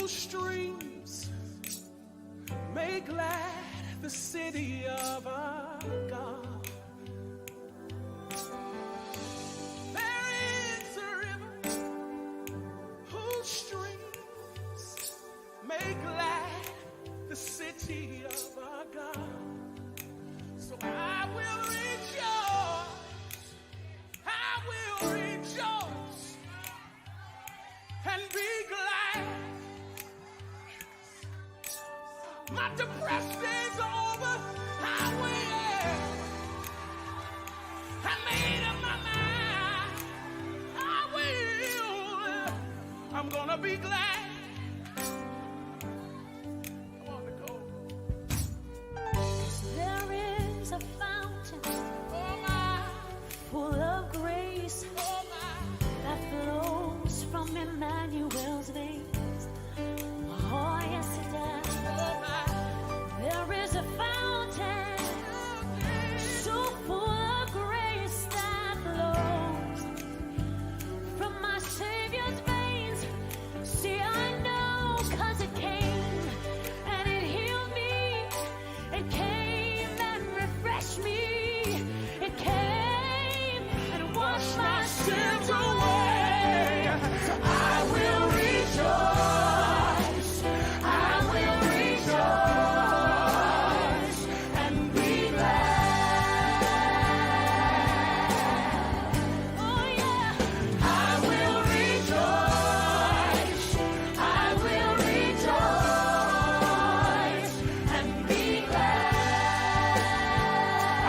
whose streams make glad the city of our God. There is a river whose streams make glad the city of our God. So I will rejoice, I will rejoice and be glad. My depressed days are over. I will. I made up my mind. I will. I'm gonna be glad. Come on, Nicole. There is a fountain Oh my, full of grace oh my. that flows from Emmanuel's veins. Oh, yes, it does. Oh my, There is a fountain so full of grace that flows from my Savior's veins. See, I know 'cause it came and it healed me. It came and refreshed me. It came and washed my sins away. So I will rejoice. I will rejoice and be glad. Oh yeah. I will rejoice. I will rejoice and be glad.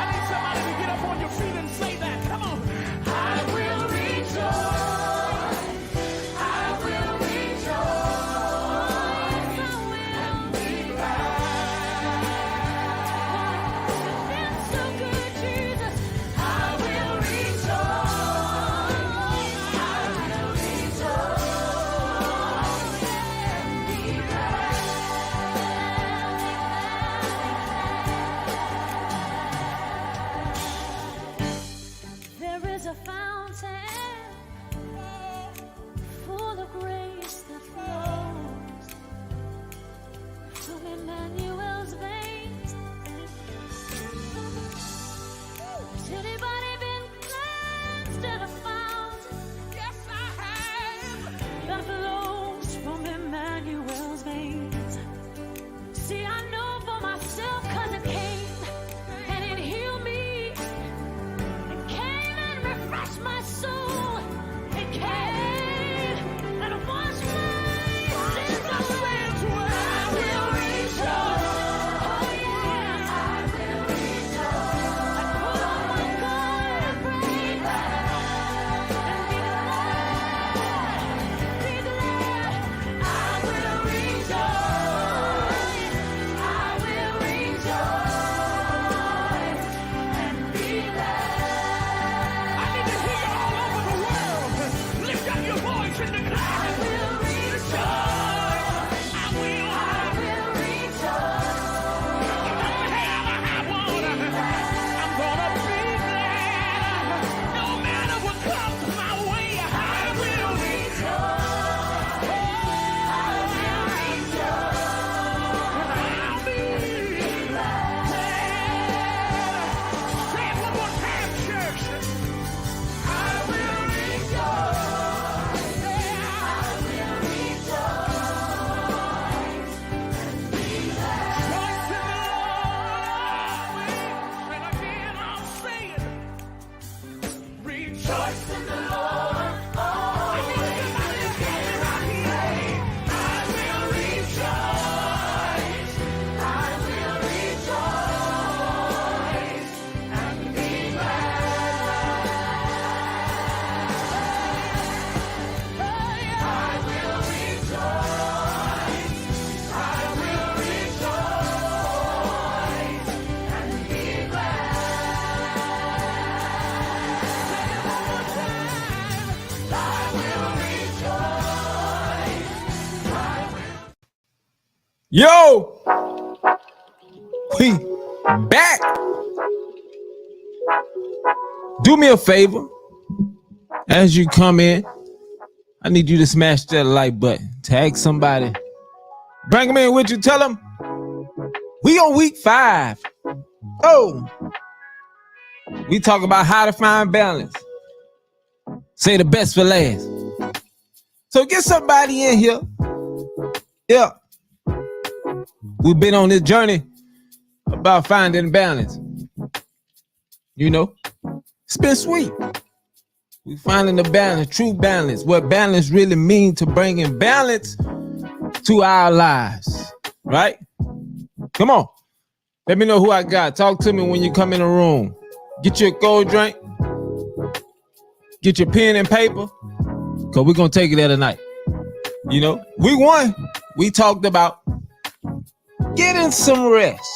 I need somebody to get up on your feet and say that. Come on. I will rejoice. I will rejoice and be glad. You've been so good, Jesus. I will rejoice. I will rejoice and be glad. There is a fountain full of grace that flows from Emmanuel's veins. Has anybody been cleansed at a fountain Yes, I have. that flows from Emmanuel's veins? See, I know for myself 'cause it came and it healed me. It came and refreshed my soul. It came and washed my sins away. I will rejoice. Oh yeah, I will rejoice. I put on my garment of praise and be glad. Be glad. I will rejoice. I will rejoice and be glad. I need to hear you all over the world. Lift up your voice and declare. I will rejoice. I will. I will rejoice. I'm gonna be glad. No matter what comes my way, I will rejoice. I will rejoice. I'll be glad. Say it one more time, church. I will rejoice. I will rejoice and be glad. Rejoice in the Lord. And again, I'll say it. Rejoice in the Lord. I need somebody to get it right here. I will rejoice. I will rejoice and be glad. I will rejoice. I will rejoice and be glad. I will rejoice. Yo, we back. Do me a favor. As you come in, I need you to smash that like button. Tag somebody Bring them in with you. Tell them we on week 5. Oh, we talk about how to find balance. Say the best for last. So get somebody in here. Yeah. We've been on this journey about finding balance. You know, it's been sweet. We finding the balance, true balance, what balance really means to bringing balance to our lives, right? Come on. Let me know who I got. Talk to me when you come in the room. Get you a cold drink. Get your pen and paper, because we're going to take it there tonight. You know, week 1, we talked about getting some rest.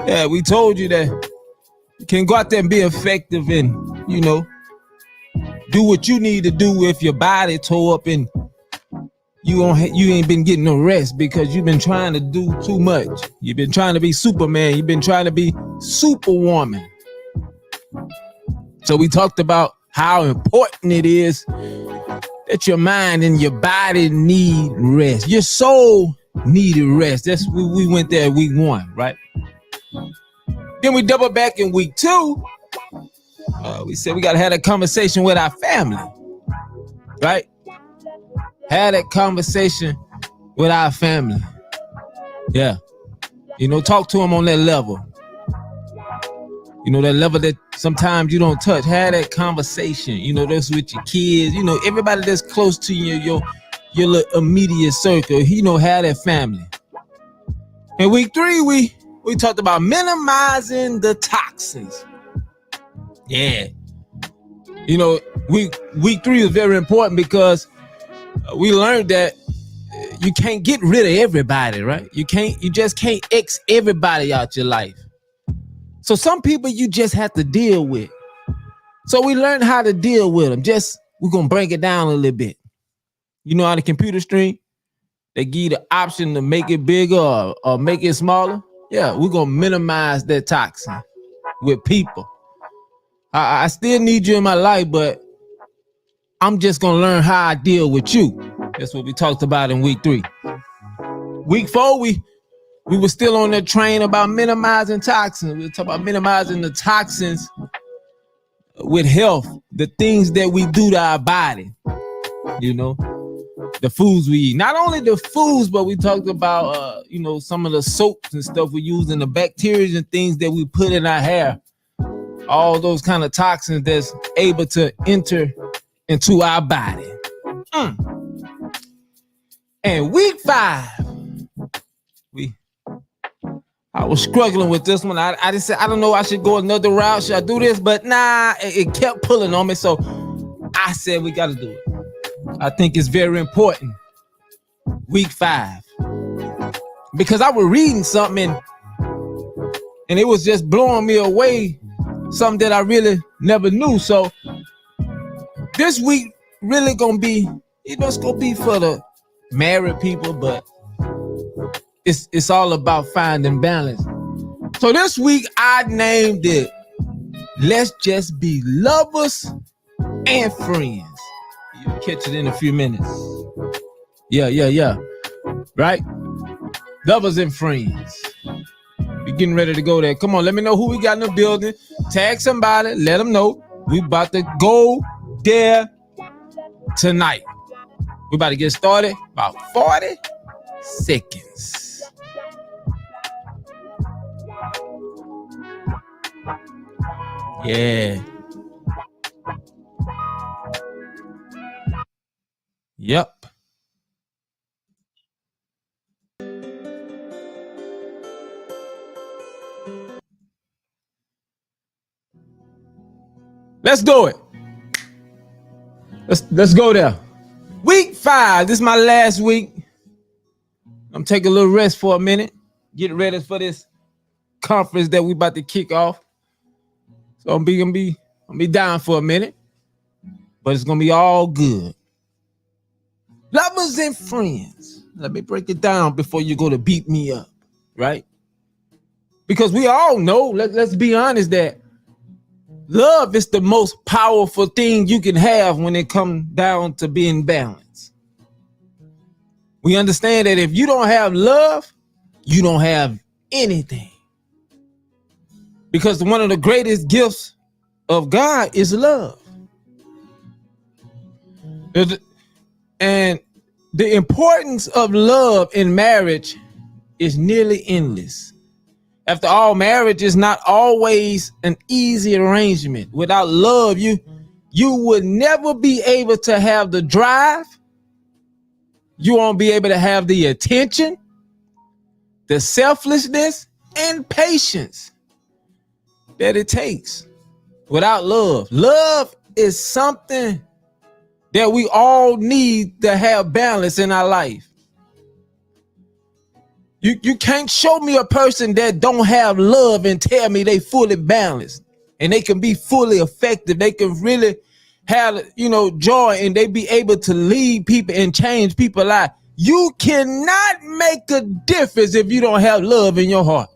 Yeah, we told you that you can go out there and be effective and, you know, do what you need to do if your body tore up and you ain't been getting no rest because you've been trying to do too much. You've been trying to be Superman. You've been trying to be Superwoman. So we talked about how important it is that your mind and your body need rest. Your soul needed rest. That's we went there week 1, right? Then we double back in week 2. We said we got to have a conversation with our family, right? Had that conversation with our family. Yeah. You know, talk to them on that level. You know, that level that sometimes you don't touch. Have that conversation. You know, that's with your kids. You know, everybody that's close to you, your little immediate circle. You know, have that family. In week 3, we talked about minimizing the toxins. Yeah. You know, week 3 is very important because we learned that you can't get rid of everybody, right? You just can't X everybody out your life. So some people you just have to deal with. So we learned how to deal with them. We're going to break it down a little bit. You know how the computer screen, they give you the option to make it bigger or make it smaller. Yeah, we're going to minimize that toxin with people. I still need you in my life, but I'm just going to learn how I deal with you. That's what we talked about in week 3. Week 4, we were still on that train about minimizing toxins. We were talking about minimizing the toxins with health, the things that we do to our body, you know, the foods we eat. Not only the foods, but we talked about, you know, some of the soaps and stuff we use and the bacteria and things that we put in our hair. All those kind of toxins that's able to enter into our body. And week 5, I was struggling with this one. I just said, I don't know, I should go another route. Should I do this? But nah, it kept pulling on me. So I said, we got to do it. I think it's very important. Week 5. Because I was reading something and it was just blowing me away. Something that I really never knew. So this week really gonna be, you know, it's gonna be for the married people, but it's all about finding balance. So this week I named it, let's just be lovers and friends. You'll catch it in a few minutes. Yeah. Right? Lovers and friends. We're getting ready to go there. Come on, let me know who we got in the building. Tag somebody, let them know. We about to go there tonight. We about to get started. About 40 seconds. Yeah. Yep. Let's do it. Let's go there. Week 5. This is my last week. I'm taking a little rest for a minute. Get ready for this conference that we about to kick off. So I'm gonna be down for a minute. But it's gonna be all good. Lovers and friends. Let me break it down before you go to beat me up, right? Because we all know, let's be honest, that love is the most powerful thing you can have when it comes down to being balanced. We understand that if you don't have love, you don't have anything. Because one of the greatest gifts of God is love. And the importance of love in marriage is nearly endless. After all, marriage is not always an easy arrangement. Without love, you would never be able to have the drive. You won't be able to have the attention, the selflessness, and patience that it takes without love. Love is something that we all need to have balance in our life. You can't show me a person that don't have love and tell me they fully balanced and they can be fully effective. They can really have, joy, and they be able to lead people and change people's lives. You cannot make a difference if you don't have love in your heart.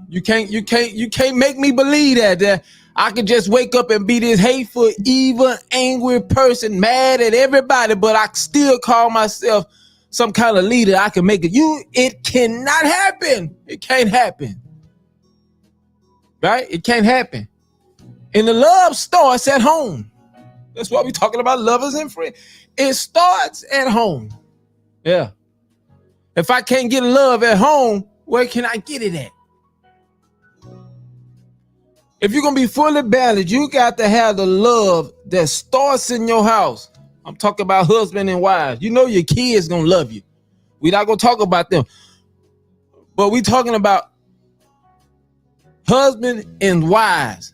You can't make me believe that I could just wake up and be this hateful, evil, angry person, mad at everybody, but I still call myself some kind of leader. I can make it. It cannot happen. It can't happen. Right? It can't happen. And the love starts at home. That's why we're talking about lovers and friends. It starts at home. Yeah. If I can't get love at home, where can I get it at? If you're going to be fully balanced, you got to have the love that starts in your house. I'm talking about husband and wives. You know your kids going to love you. We're not going to talk about them. But we're talking about husband and wives.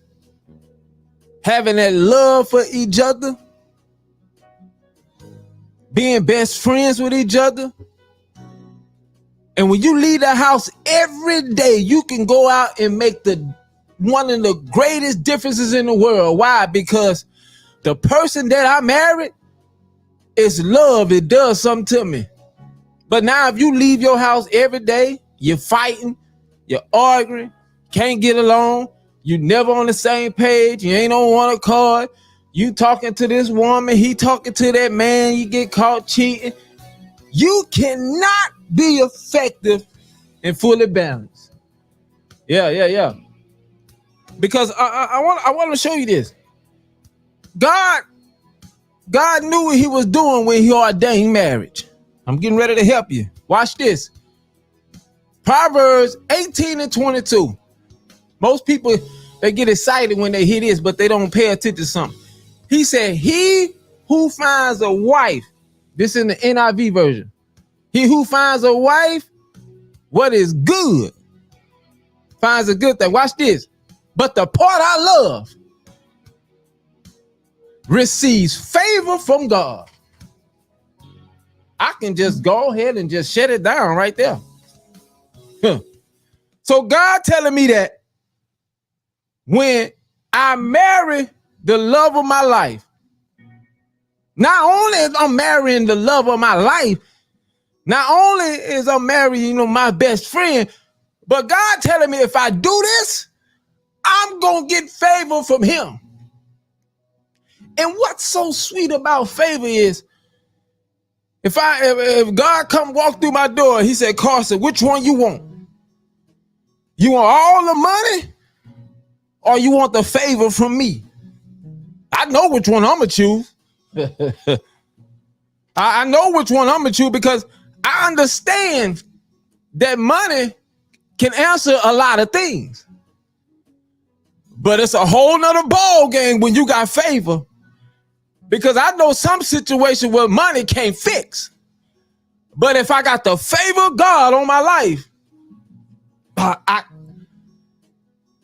Having that love for each other. Being best friends with each other. And when you leave the house every day, you can go out and make one of the greatest differences in the world. Why? Because the person that I married is love. It does something to me. But now if you leave your house every day, you're fighting, you're arguing, can't get along, you never on the same page, you ain't on one accord, you talking to this woman, he talking to that man, you get caught cheating. You cannot be effective and fully balanced. Yeah. Because I want to show you this. God knew what he was doing when he ordained marriage. I'm getting ready to help you. Watch this. Proverbs 18:22. Most people, they get excited when they hear this, but they don't pay attention to something. He said, he who finds a wife, this in the NIV version, he who finds a wife, what is good, finds a good thing. Watch this. But the part I love receives favor from God. I can just go ahead and just shut it down right there. So God telling me that when I marry the love of my life, not only is I'm marrying the love of my life, not only is I'm marrying, my best friend, but God telling me if I do this, I'm going to get favor from him. And what's so sweet about favor is if God come walk through my door, he said, Carson, which one you want? You want all the money or you want the favor from me? I know which one I'm going to choose. I know which one I'm going to choose because I understand that money can answer a lot of things. But it's a whole nother ball game when you got favor. Because I know some situation where money can't fix. But if I got the favor of God on my life,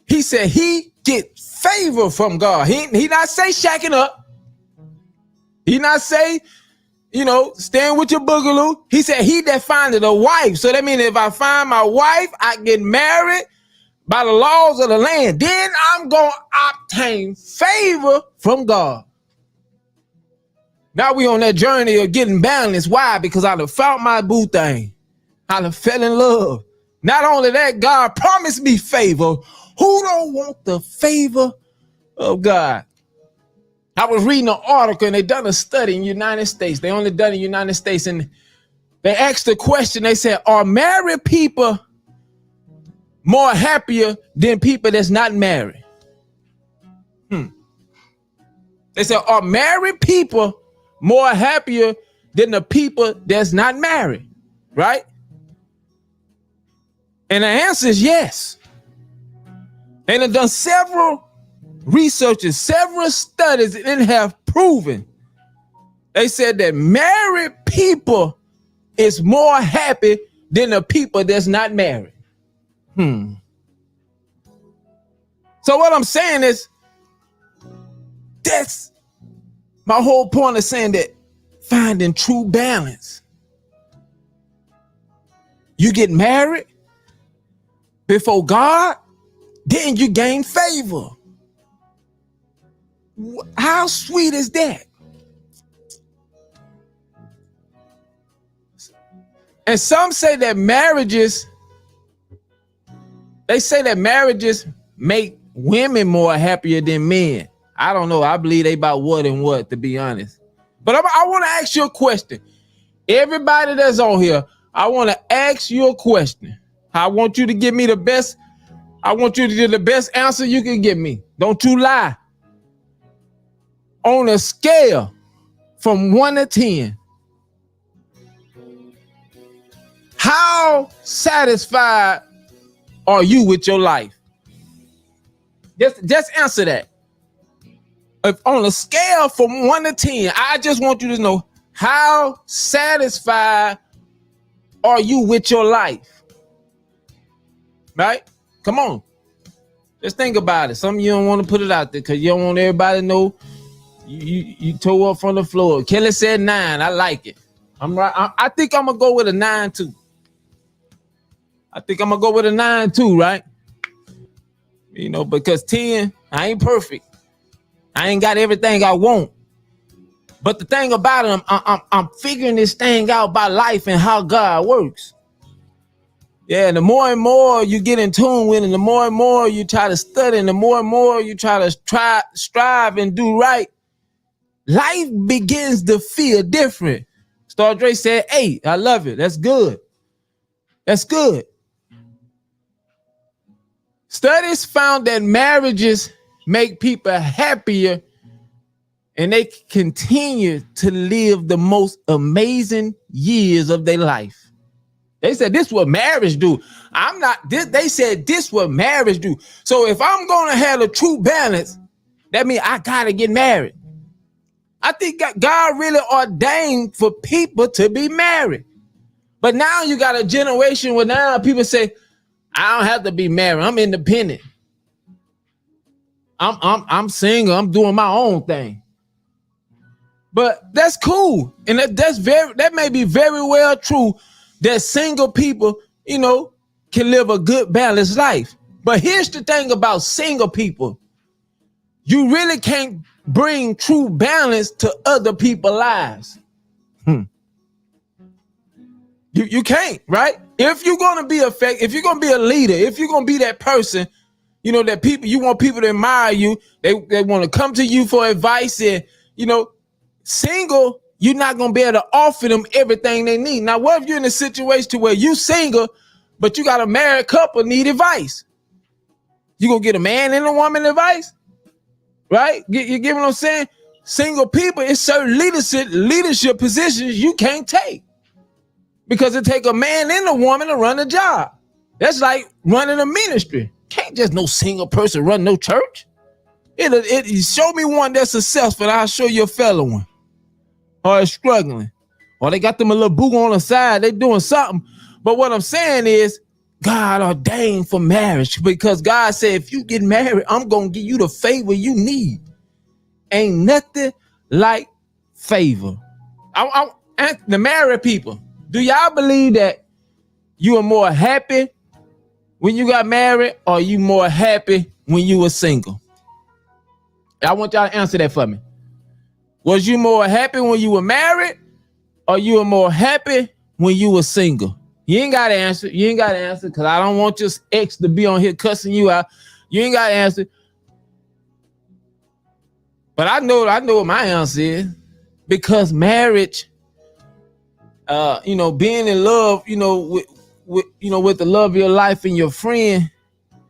he said he get favor from God. He not say shacking up. He not say, staying with your boogaloo. He said he that findeth a wife. So that means if I find my wife, I get married by the laws of the land. Then I'm going to obtain favor from God. Now we on that journey of getting balanced. Why? Because I done found my boo thing. I done fell in love. Not only that, God promised me favor. Who don't want the favor of God? I was reading an article and they done a study in the United States. They only done it in the United States. And they asked the question, they said, are married people more happier than people that's not married? They said, are married people more happier than the people that's not married? Right? And the answer is yes. And they've done several researches, several studies, and have proven. They said that married people is more happy than the people that's not married. So what I'm saying is, that's my whole point of saying that finding true balance. You get married before God, then you gain favor. How sweet is that? And some say that marriages make women more happier than men. I don't know. I believe they about what and what, to be honest. But I want to ask you a question. Everybody that's on here, I want to ask you a question. I want you to give me the best. I want you to give the best answer you can give me. Don't you lie. On a scale from 1 to 10, how satisfied are you with your life? Just answer that. If on a scale from 1 to 10, I just want you to know, how satisfied are you with your life? Right? Come on. Just think about it. Some of you don't want to put it out there because you don't want everybody to know you tore up from the floor. Kelly said 9. I like it. I'm right. I think I'm gonna go with a 9 too. I think I'm gonna go with a 9 too, right? You know, because 10, I ain't perfect. I ain't got everything I want. But the thing about it, I'm figuring this thing out about life and how God works. Yeah, the more and more you get in tune with, and the more and more you try to study, and the more and more you try to strive and do right, life begins to feel different. Star Dre said 8. I love it. That's good. That's good. Studies found that marriages make people happier and they continue to live the most amazing years of their life. They said this what marriage do. They said this what marriage do. So if I'm going to have a true balance, that means I got to get married. I think God really ordained for people to be married. But now you got a generation where now people say, I don't have to be married. I'm independent. I'm single. I'm doing my own thing. But that's cool. And that may be very well true that single people, you know, can live a good balanced life. But here's the thing about single people. You really can't bring true balance to other people's lives. You can't, right? If you're going to be if you're going to be a leader, if you're going to be that person, you know, that people, you want people to admire you. They want to come to you for advice. And, you know, single, you're not going to be able to offer them everything they need. Now, what if you're in a situation to where you single, but you got a married couple need advice? You going to get a man and a woman advice? Right? You get what I'm saying? Single people, it's certain leadership positions you can't take. Because it take a man and a woman to run a job. That's like running a ministry. Can't just no single person run no church. It show me one that's successful, and I'll show you a fellow one. Or is struggling. Or they got them a little boo on the side. They doing something. But what I'm saying is, God ordained for marriage, because God said, if you get married, I'm going to give you the favor you need. Ain't nothing like favor. And the married people, do y'all believe that you are more happy when you got married, or you more happy when you were single? I want y'all to answer that for me. Was you more happy when you were married, or you were more happy when you were single? You ain't got to answer. You ain't got to answer, because I don't want your ex to be on here cussing you out. You ain't got to answer. But I know what my answer is. Because marriage, being in love, with the love of your life and your friend,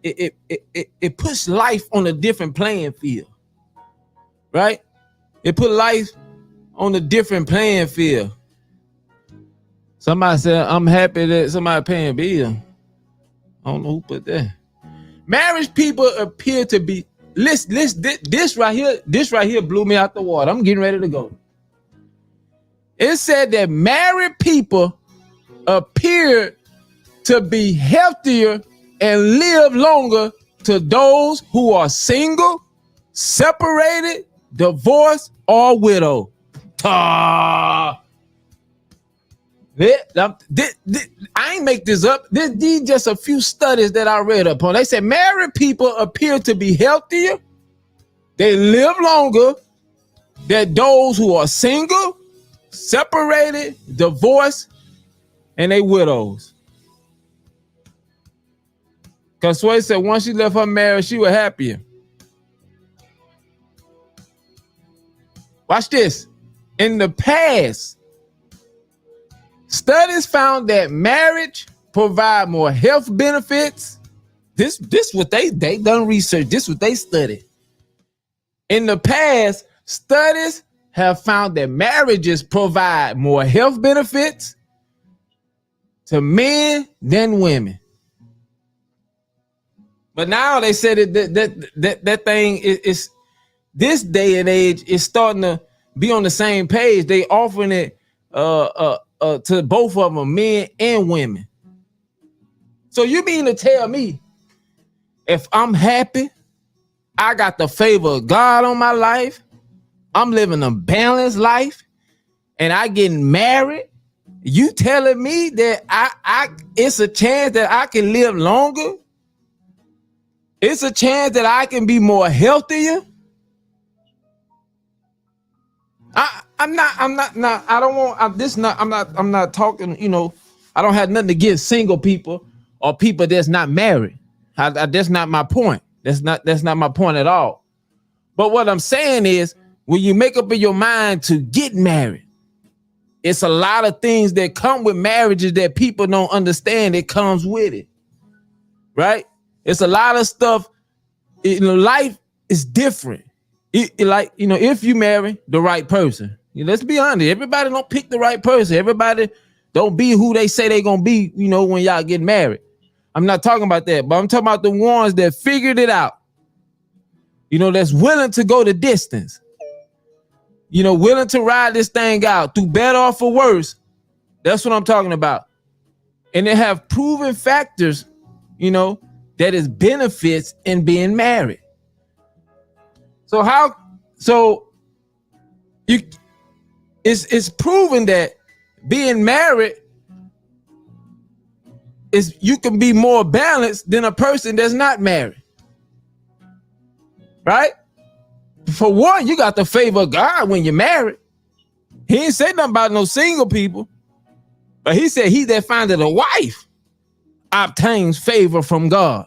it puts life on a different playing field, right? It put life on a different playing field. Somebody said, I'm happy that somebody paying bill. I don't know who put that. Marriage people appear to be, this right here blew me out the water. I'm getting ready to go. It said that married people appear to be healthier and live longer to those who are single, separated, divorced, or widowed. I ain't make this up. These just a few studies that I read upon. They said married people appear to be healthier. They live longer than those who are single, separated, divorced, and they widows. Because Sway said once she left her marriage, she was happier. Watch this. In the past, studies found that marriage provide more health benefits. This what they done research. This what they studied. In the past, studies have found that marriages provide more health benefits to men than women. But now they said that thing is this day and age is starting to be on the same page. They offering it to both of them, men and women. So you mean to tell me if I'm happy, I got the favor of God on my life, I'm living a balanced life, and I getting married, you telling me that I it's a chance that I can live longer? It's a chance that I can be more healthier? I'm not talking, I don't have nothing against single people or people that's not married. That's not my point. That's not my point at all. But what I'm saying is, when you make up in your mind to get married, it's a lot of things that come with marriages that people don't understand. It comes with it, right? It's a lot of stuff. Life is different. If you marry the right person, let's be honest. Everybody don't pick the right person. Everybody don't be who they say they gonna be. When y'all get married, I'm not talking about that. But I'm talking about the ones that figured it out. That's willing to go the distance. Willing to ride this thing out through better or for worse. That's what I'm talking about. And they have proven factors, that is benefits in being married. It's proven that being married is you can be more balanced than a person that's not married. Right? For one, you got the favor of God when you're married. He ain't said nothing about no single people, but he said he that findeth a wife obtains favor from God.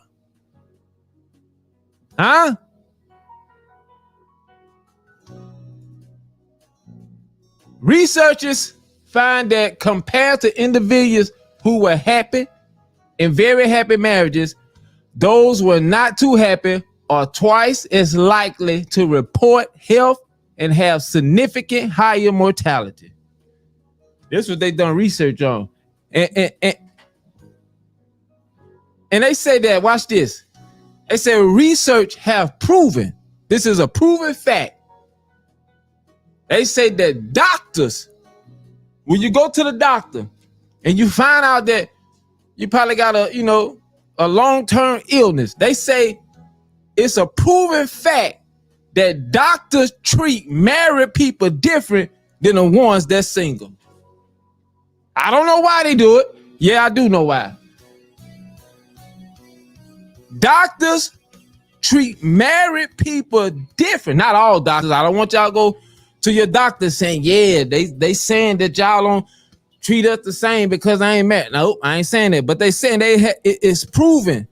Huh? Researchers find that compared to individuals who were happy in very happy marriages, those who were not too happy are twice as likely to report health and have significant higher mortality. This is what they done research on. And they say that, watch this. They say research have proven, this is a proven fact. They say that doctors, when you go to the doctor and you find out that you probably got a long-term illness, they say it's a proven fact that doctors treat married people different than the ones that's single. I don't know why they do it. Yeah, I do know why. Doctors treat married people different. Not all doctors. I don't want y'all to go to your doctor saying, yeah, they saying that y'all don't treat us the same because I ain't married. No, I ain't saying that. But they saying it's proven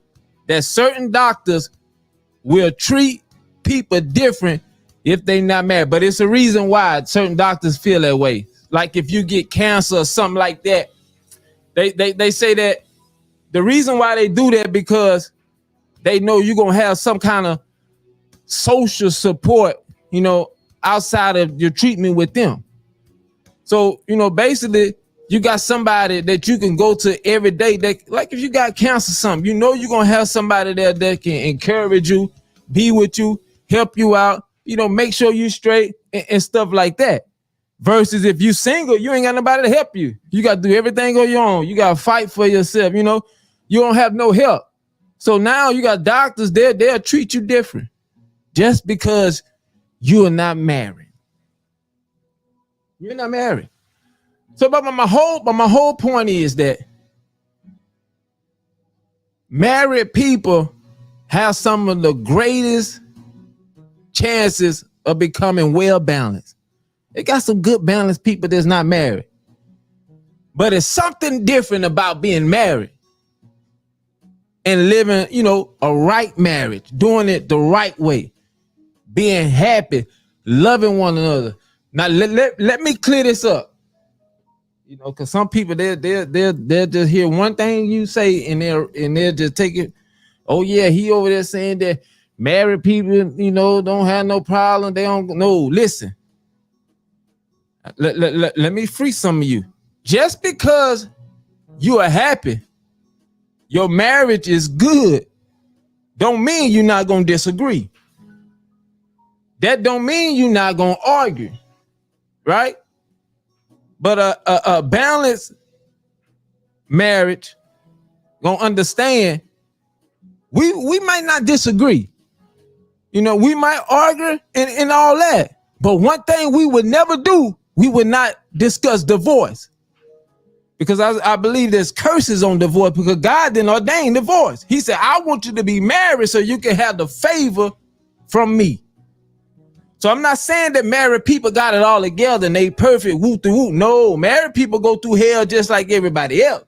that certain doctors will treat people different if they not married. But it's a reason why certain doctors feel that way. Like if you get cancer or something like that, they say that the reason why they do that because they know you're gonna have some kind of social support, you know, outside of your treatment with them. So, you know, basically you got somebody that you can go to every day. That, like if you got cancer or something, you know you're gonna have somebody there that can encourage you, be with you, help you out, you know, make sure you straight and stuff like that. Versus if you single, you ain't got nobody to help you. You got to do everything on your own. You got to fight for yourself. You know, you don't have no help. So now you got doctors there, they'll treat you different just because you are not married. You're not married. So, but my whole point is that married people have some of the greatest chances of becoming well balanced. They got some good balanced people that's not married. But it's something different about being married and living, you know, a right marriage, doing it the right way, being happy, loving one another. Now, let me clear this up. You know, because some people, they'll just hear one thing you say and they'll just take it. Oh, yeah, he over there saying that married people, you know, don't have no problem. They don't. No, listen. Let me free some of you. Just because you are happy, your marriage is good, don't mean you're not going to disagree. That don't mean you're not going to argue, right? But a balanced marriage going to understand we might not disagree. You know, we might argue and all that. But one thing we would never do, we would not discuss divorce, because I believe there's curses on divorce, because God didn't ordain divorce. He said, I want you to be married so you can have the favor from me. So I'm not saying that married people got it all together and they perfect, whoop to whoop. No, married people go through hell just like everybody else.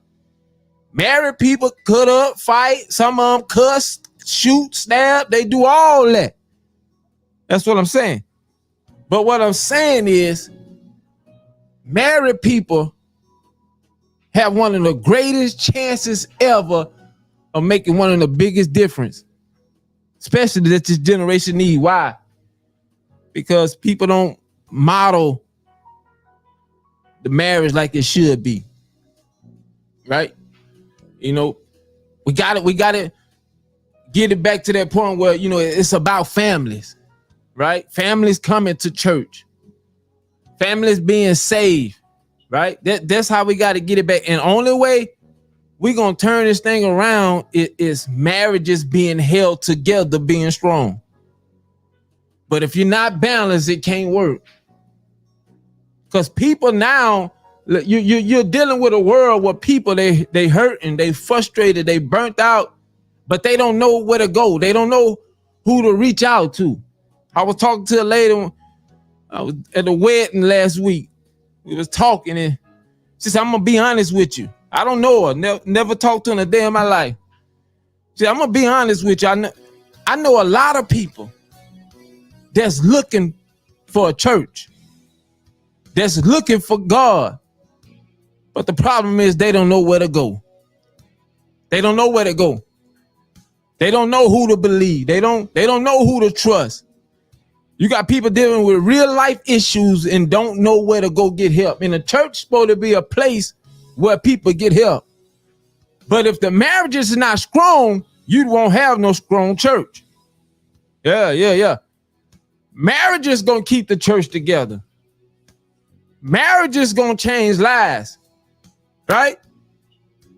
Married people cut up, fight, some of them cuss, shoot, stab, they do all that. That's what I'm saying. But what I'm saying is, married people have one of the greatest chances ever of making one of the biggest difference, especially that this generation need. Why? Because people don't model the marriage like it should be, right? You know, we got to get it back to that point where, you know, it's about families, right? Families coming to church. Families being saved, right? That's how we got to get it back. And only way we're going to turn this thing around is marriages being held together, being strong. But if you're not balanced, it can't work. Because people now, you're dealing with a world where people, they hurting, they frustrated, they burnt out, but they don't know where to go. They don't know who to reach out to. I was talking to a lady, I was at a wedding last week. We was talking and she said, I'm gonna be honest with you. I don't know her. Never talked to her in a day in my life. She said, I'm gonna be honest with you. I know a lot of people that's looking for a church, that's looking for God. But the problem is they don't know where to go. They don't know where to go. They don't know who to believe. They don't know who to trust. You got people dealing with real life issues and don't know where to go get help. And the church is supposed to be a place where people get help. But if the marriage is not strong, you won't have no strong church. Yeah. Marriage is going to keep the church together. Marriage is going to change lives, right?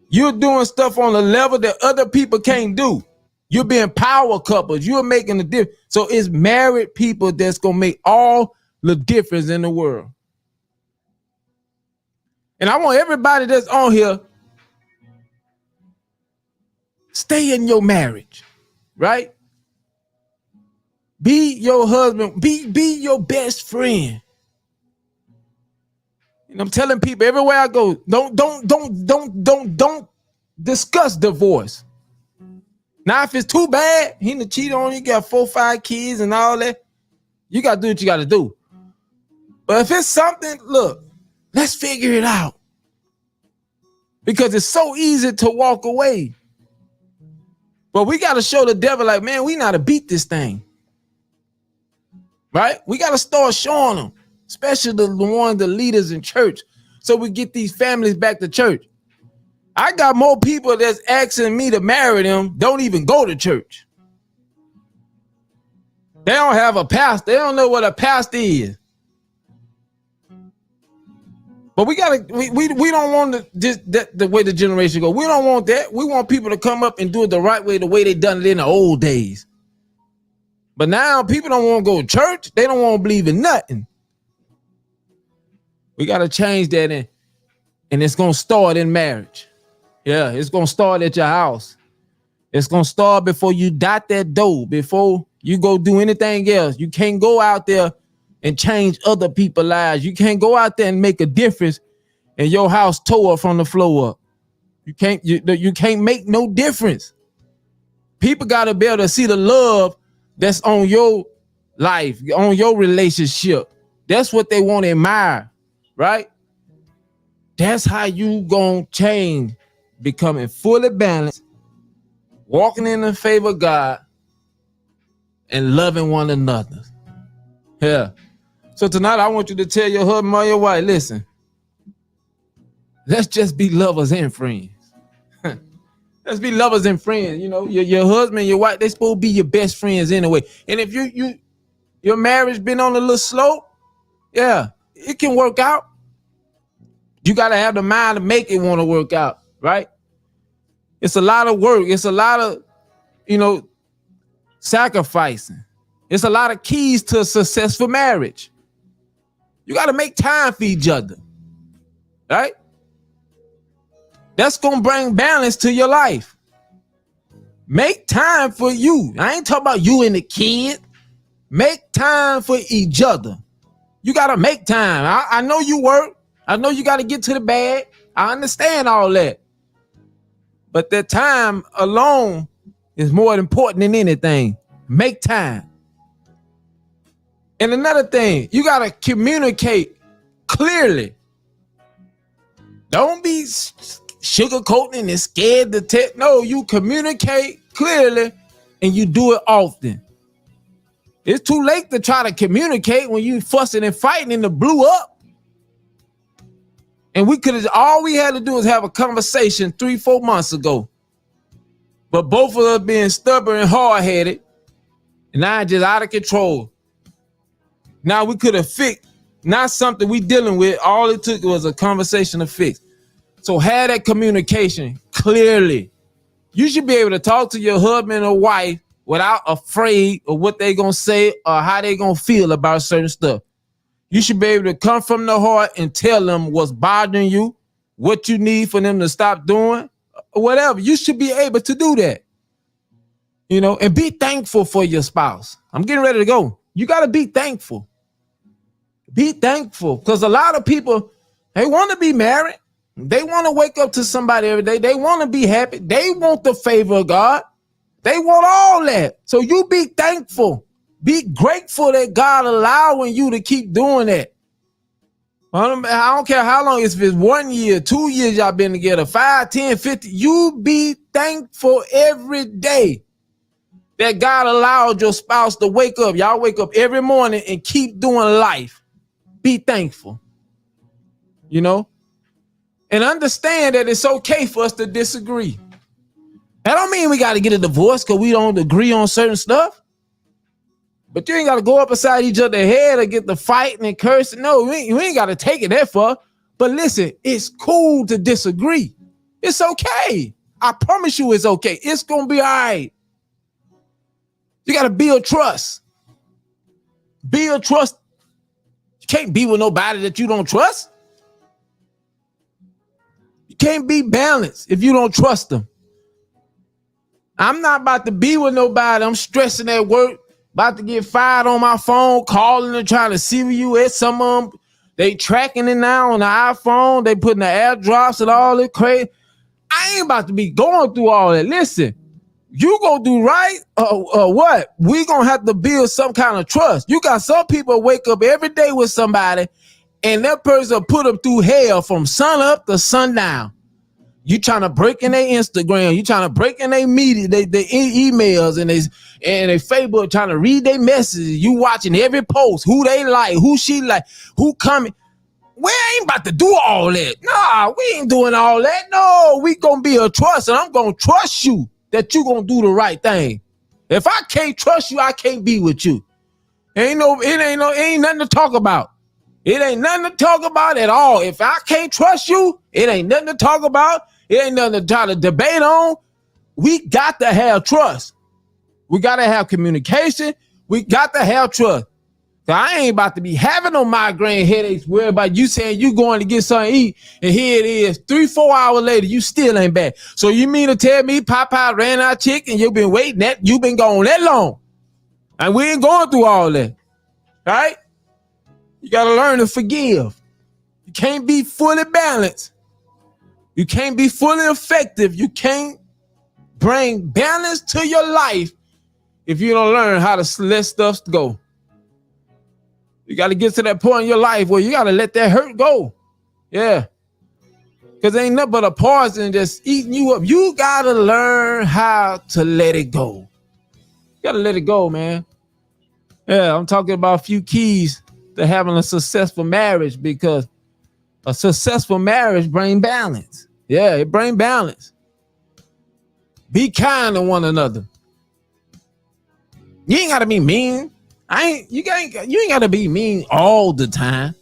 You're doing stuff on a level that other people can't do. You're being power couples. You're making a difference. So it's married people that's going to make all the difference in the world. And I want everybody that's on here, stay in your marriage, right? Be your husband. Be your best friend. And I'm telling people everywhere I go, don't discuss divorce. Now, if it's too bad, he done cheated on you, got 4 or 5 kids and all that. You got to do what you got to do. But if it's something, look, let's figure it out. Because it's so easy to walk away. But we got to show the devil, like, man, we know how to beat this thing. Right? We got to start showing them, especially the leaders in church, so we get these families back to church. I got more people that's asking me to marry them, don't even go to church. They don't have a pastor. They don't know what a pastor is. But we don't want the way the generation go. We don't want that. We want people to come up and do it the right way, the way they done it in the old days. But now people don't want to go to church. They don't want to believe in nothing. We got to change that, and it's going to start in marriage. Yeah, it's going to start at your house. It's going to start before you dot that door, before you go do anything else. You can't go out there and change other people's lives. You can't go out there and make a difference and your house tore from the floor up. You can't make no difference. People got to be able to see the love that's on your life, on your relationship. That's what they want to admire, right? That's how you gonna change, becoming fully balanced, walking in the favor of God, and loving one another. Yeah. So tonight I want you to tell your husband or your wife, listen, let's just be lovers and friends. Let's be lovers and friends. You know, your husband, your wife, they supposed to be your best friends anyway. And if your marriage been on a little slow, yeah, it can work out. You got to have the mind to make it want to work out, right? It's a lot of work. It's a lot of, sacrificing. It's a lot of keys to a successful marriage. You got to make time for each other, right? That's going to bring balance to your life. Make time for you. I ain't talking about you and the kid. Make time for each other. You got to make time. I know you work. I know you got to get to the bag. I understand all that. But that time alone is more important than anything. Make time. And another thing, you got to communicate clearly. Don't be sugarcoating and scared to tell. No, you communicate clearly and you do it often. It's too late to try to communicate when you fussing and fighting and it blew up. And all we had to do is have a conversation 3-4 months ago. But both of us being stubborn and hard-headed, and now just out of control. Now we could have fixed, not something we dealing with. All it took was a conversation to fix. So have that communication clearly. You should be able to talk to your husband or wife without afraid of what they gonna say or how they gonna feel about certain stuff. You should be able to come from the heart and tell them what's bothering you, what you need for them to stop doing, or whatever. You should be able to do that. And be thankful for your spouse. I'm getting ready to go. You got to be thankful. Be thankful, because a lot of people, they want to be married. They want to wake up to somebody every day. They want to be happy. They want the favor of God. They want all that. So you be thankful. Be grateful that God allowing you to keep doing that. I don't care how long, if it's 1 year, 2 years y'all been together, 5, 10, 50. You be thankful every day that God allowed your spouse to wake up. Y'all wake up every morning and keep doing life. Be thankful. And understand that it's okay for us to disagree. That don't mean we got to get a divorce because we don't agree on certain stuff. But you ain't got to go up beside each other's head or get the fighting and cursing. No, we ain't got to take it that far. But listen, it's cool to disagree. It's okay. I promise you it's okay. It's going to be all right. You got to build trust. Build trust. You can't be with nobody that you don't trust. You can't be balanced if you don't trust them. I'm not about to be with nobody. I'm stressing at work. About to get fired on my phone, calling and trying to see where you at. Some of them, they tracking it now on the iPhone. They putting the airdrops and all that crazy. I ain't about to be going through all that. Listen, You gonna do right or what? We gonna have to build some kind of trust. You got some people wake up every day with somebody and that person put them through hell from sun up to sundown. You trying to break in their Instagram, you trying to break in their media, they emails and they Facebook, trying to read their messages. You watching every post, who they like, who she like, who coming. We ain't about to do all that. Nah, we ain't doing all that. No, we gonna be a trust, and I'm gonna trust you that you gonna do the right thing. If I can't trust you, I can't be with you. It ain't nothing to talk about. It ain't nothing to talk about at all. If I can't trust you, it ain't nothing to talk about. It ain't nothing to try to debate on. We got to have trust. We got to have communication. We got to have trust. I ain't about to be having no migraine headaches worried about you saying you going to get something to eat, and here it is, 3-4 hours later, you still ain't back. So you mean to tell me Popeye ran out of chicken, you've been waiting that, you've been gone that long, and we ain't going through all that, right? You got to learn to forgive. You can't be fully balanced. You can't be fully effective. You can't bring balance to your life if you don't learn how to let stuff go. You got to get to that point in your life where you got to let that hurt go. Yeah. Because ain't nothing but a poison just eating you up. You got to learn how to let it go. You got to let it go, man. Yeah, I'm talking about a few keys to having a successful marriage, because a successful marriage brings balance. Yeah, it brings balance. Be kind to one another. You ain't got to be mean. You ain't gotta be mean all the time.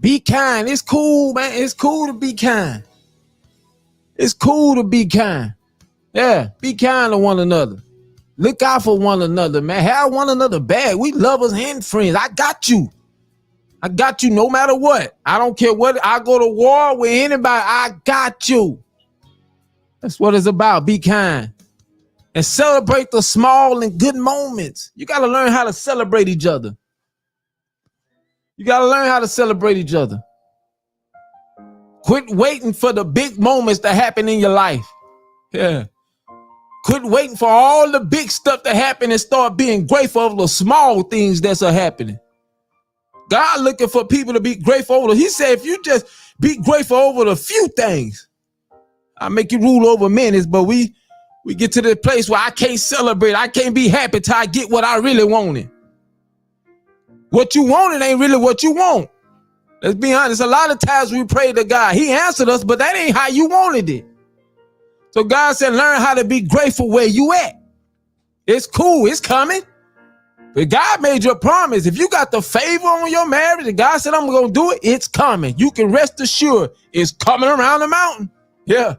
Be kind. It's cool, man. It's cool to be kind. It's cool to be kind. Yeah, be kind to one another. Look out for one another, man. Have one another back. We lovers and friends. I got you. I got you no matter what. I don't care what. I go to war with anybody. I got you. That's what it's about. Be kind. And celebrate the small and good moments. You got to learn how to celebrate each other. You got to learn how to celebrate each other. Quit waiting for the big moments to happen in your life. Yeah. Quit waiting for all the big stuff to happen and start being grateful for the small things that's happening. God looking for people to be grateful over. He said, if you just be grateful over the few things, I'll make you rule over minutes, but we get to the place where I can't celebrate. I can't be happy till I get what I really wanted. What you wanted ain't really what you want. Let's be honest. A lot of times we pray to God. He answered us, but that ain't how you wanted it. So God said, learn how to be grateful where you at. It's cool. It's coming. But God made you a promise. If you got the favor on your marriage and God said, I'm going to do it, it's coming. You can rest assured it's coming around the mountain. Yeah.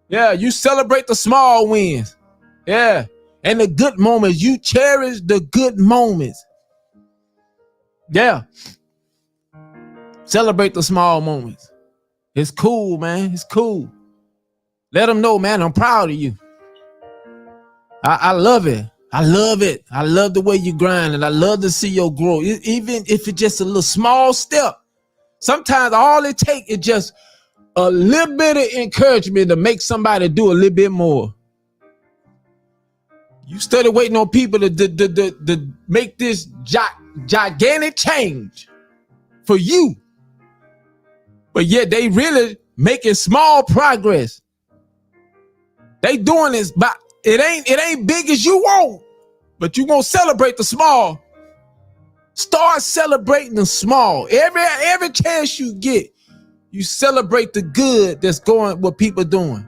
Yeah, you celebrate the small wins. Yeah. And the good moments. You cherish the good moments. Yeah. Celebrate the small moments. It's cool, man. It's cool. Let them know, man, I'm proud of you. I love it. I love it. I love the way you grind, and I love to see your growth. Even if it's just a little small step. Sometimes all it takes is just a little bit of encouragement to make somebody do a little bit more. You started waiting on people to make this gigantic change for you. But yet they really making small progress. They doing this, but it ain't big as you want. But you gonna celebrate the small. Start celebrating the small. Every chance you get, you celebrate the good that's going, what people doing.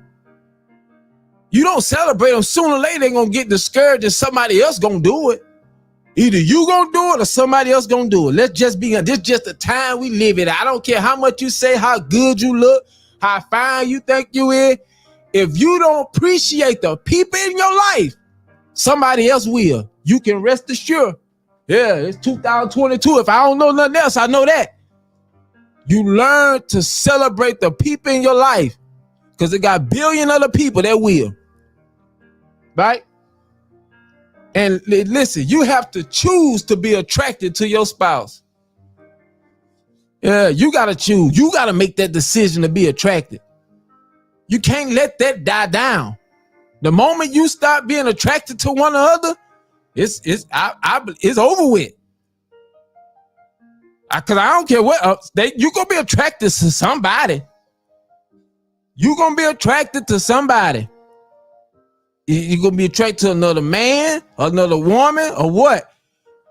You don't celebrate them, sooner or later they're gonna get discouraged and somebody else gonna do it. Either you gonna do it or somebody else gonna do it. Let's just be, this just the time we live in. I don't care how much you say, how good you look, how fine you think you is. If you don't appreciate the people in your life, somebody else will. You can rest assured. Yeah, it's 2022. If I don't know nothing else, I know that. You learn to celebrate the people in your life, because it got billion other people that will. Right? And listen, you have to choose to be attracted to your spouse. Yeah, you got to choose. You got to make that decision to be attracted. You can't let that die down. The moment you stop being attracted to one another, it's over with. Cause I don't care what you gonna be attracted to somebody. You gonna be attracted to somebody. You gonna be attracted to another man, another woman, or what?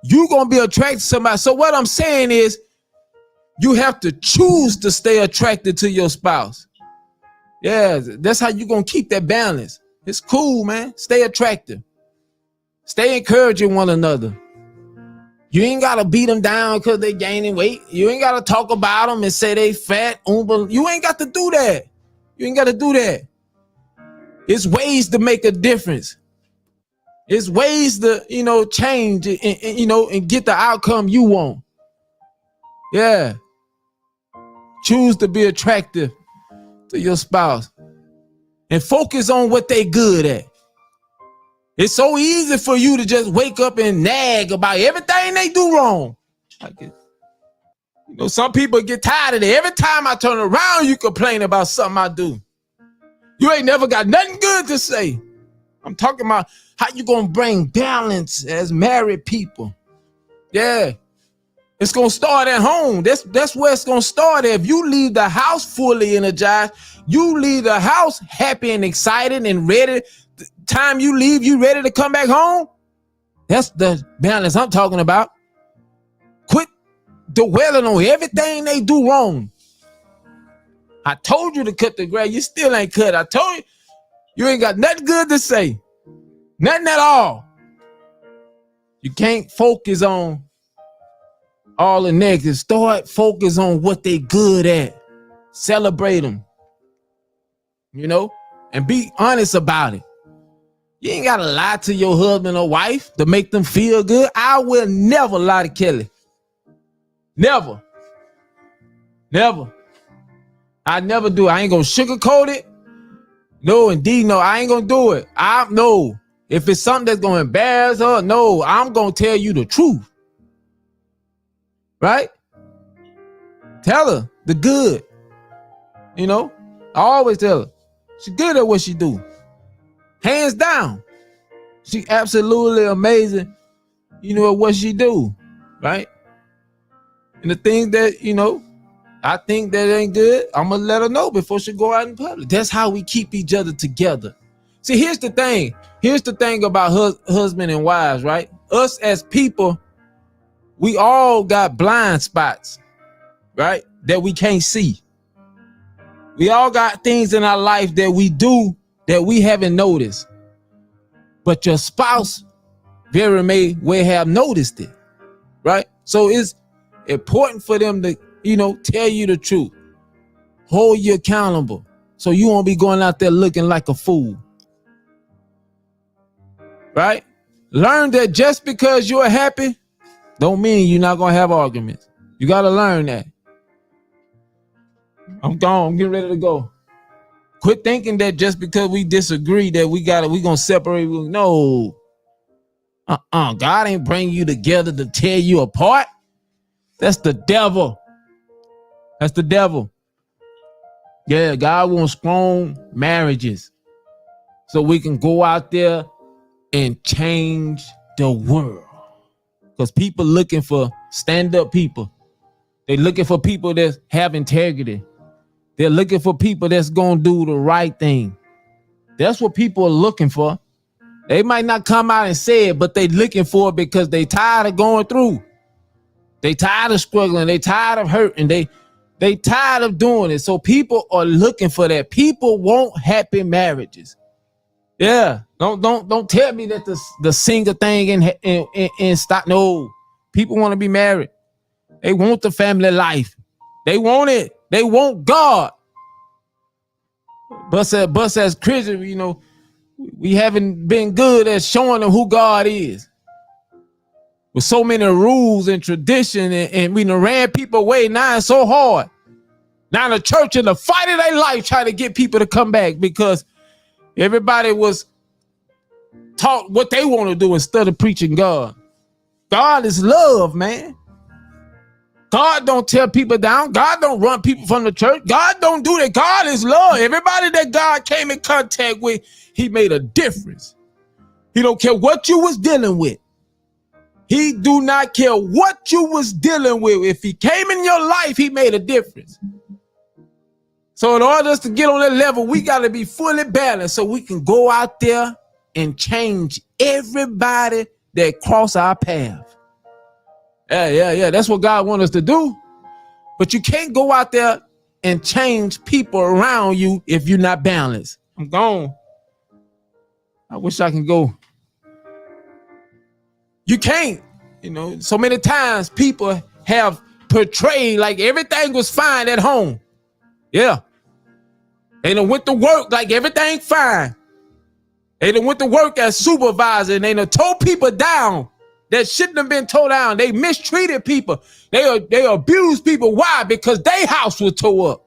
You gonna be attracted to somebody. So what I'm saying is, you have to choose to stay attracted to your spouse. Yeah, that's how you gonna keep that balance. It's cool, man. Stay attractive. Stay encouraging one another. You ain't gotta beat them down because they gaining weight. You ain't gotta talk about them and say they fat. You ain't got to do that. You ain't gotta do that. It's ways to make a difference. It's ways to, change and get the outcome you want. Yeah. Choose to be attractive to your spouse and focus on what they good at. It's so easy for you to just wake up and nag about everything they do wrong. Some people get tired of it. Every time I turn around, you complain about something I do. You ain't never got nothing good to say. I'm talking about how you gonna bring balance as married people. Yeah. It's gonna start at home. That's where it's gonna start. If you leave the house fully energized, you leave the house happy and excited and ready. The time you leave, you ready to come back home. That's the balance I'm talking about. Quit dwelling on everything they do wrong. I told you to cut the grass. You still ain't cut. I told you ain't got nothing good to say. Nothing at all. You can't focus on all the negative. Start focus on what they good at. Celebrate them. And be honest about it. You ain't gotta lie to your husband or wife to make them feel good. I will never lie to Kelly. Never. I never do. I ain't gonna sugarcoat it. No, indeed, no. I ain't gonna do it. No. If it's something that's gonna embarrass her, no. I'm gonna tell you the truth. Right? Tell her the good. I always tell her she's good at what she do. Hands down. She absolutely amazing. At what she do. Right? And the things that, I think that ain't good, I'm going to let her know before she go out in public. That's how we keep each other together. See, here's the thing. Here's the thing about husband and wives, right? Us as people, we all got blind spots, right? That we can't see. We all got things in our life that we do that we haven't noticed. But your spouse very may well have noticed it, right? So it's important for them to tell you the truth, hold you accountable, so you won't be going out there looking like a fool. Right? Learn that just because you're happy, don't mean you're not gonna have arguments. You gotta learn that. I'm gone. I'm getting ready to go. Quit thinking that just because we disagree that we gonna separate. No. God ain't bring you together to tear you apart. That's the devil. That's the devil. Yeah, God wants strong marriages so we can go out there and change the world. Because people looking for stand-up people. They're looking for people that have integrity. They're looking for people that's going to do the right thing. That's what people are looking for. They might not come out and say it, but they looking for it because they tired of going through. They tired of struggling. They tired of hurting. They tired of doing it. So people are looking for that. People want happy marriages. Yeah. Don't tell me that the single thing and stop. No. People want to be married. They want the family life. They want it. They want God. But as Christians, we haven't been good at showing them who God is. With so many rules and tradition, and we done ran people away. Now it's so hard. Now the church in the fight of their life trying to get people to come back because everybody was taught what they want to do instead of preaching God. God is love, man. God don't tear people down. God don't run people from the church. God don't do that. God is love. Everybody that God came in contact with, he made a difference. He don't care what you was dealing with. He do not care what you was dealing with. If he came in your life, he made a difference. So in order to get on that level, we got to be fully balanced so we can go out there and change everybody that cross our path. Yeah. That's what God wants us to do. But you can't go out there and change people around you if you're not balanced. I'm gone. I wish I can go. You can't. You know, so many times people have portrayed like everything was fine at home. Yeah. They done went to work like everything fine. They done went to work as supervisor and they done tore people down that shouldn't have been tore down. They mistreated people. They abused people. Why? Because their house was tore up.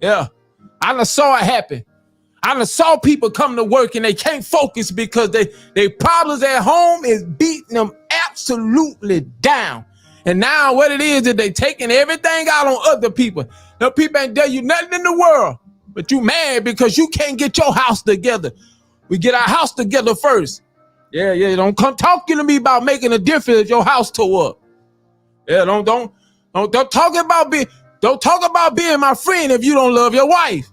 Yeah. I done saw it happen. I done saw people come to work and they can't focus because they problems at home is beating them absolutely down. And now what it is that they taking everything out on other people. The people ain't done you nothing in the world, but you mad because you can't get your house together. We get our house together first. Yeah. Don't come talking to me about making a difference if your house tore up. Yeah, don't talk about being my friend if you don't love your wife.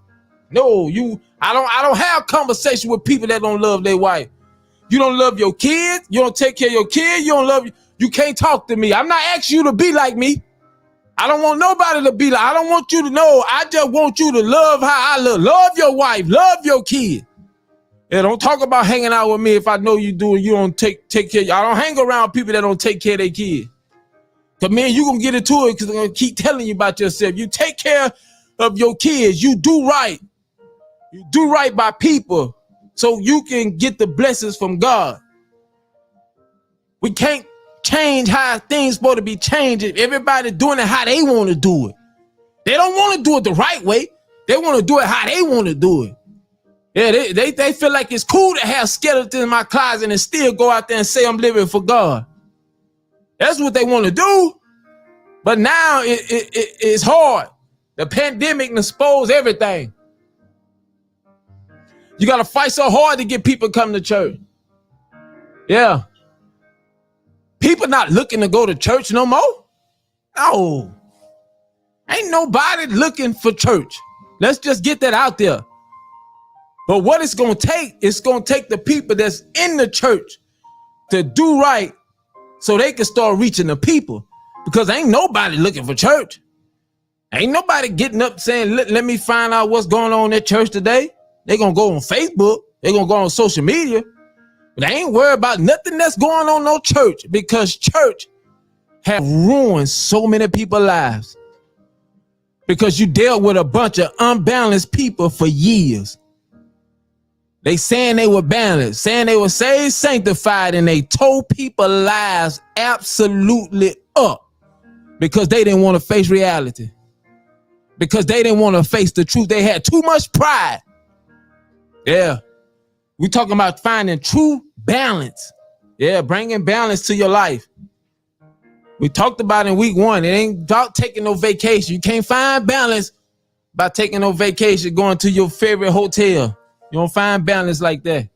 No, I don't have conversation with people that don't love their wife. You don't love your kids. You don't take care of your kids. You don't love you. You can't talk to me. I'm not asking you to be like me. I don't want nobody to be like. I don't want you to know. I just want you to love how I love. Love your wife. Love your kid. Yeah, don't talk about hanging out with me if I know you do and you don't take care. I don't hang around people that don't take care of their kids. Cause man, you gonna get into it because I'm gonna keep telling you about yourself. You take care of your kids. You do right. You do right by people so you can get the blessings from God. We can't change how things supposed to be changed if everybody doing it how they want to do it. They don't want to do it the right way. They want to do it how they want to do it. Yeah, they feel like it's cool to have skeletons in my closet and still go out there and say I'm living for God. That's what they want to do. But now it's hard. The pandemic exposed everything. You got to fight so hard to get people to come to church. Yeah. People not looking to go to church no more. No. Ain't nobody looking for church. Let's just get that out there. But what it's going to take, it's going to take the people that's in the church to do right so they can start reaching the people. Because ain't nobody looking for church. Ain't nobody getting up saying, let me find out what's going on at church today. They gonna go on Facebook. They gonna go on social media. But they ain't worried about nothing that's going on no church because church have ruined so many people's lives. Because you dealt with a bunch of unbalanced people for years. They saying they were balanced, saying they were saved, sanctified, and they tore people's lives absolutely up because they didn't want to face reality. Because they didn't want to face the truth. They had too much pride. Yeah. We talking about finding true balance. Yeah, bringing balance to your life. We talked about in week 1. It ain't about taking no vacation. You can't find balance by taking no vacation, going to your favorite hotel. You don't find balance like that.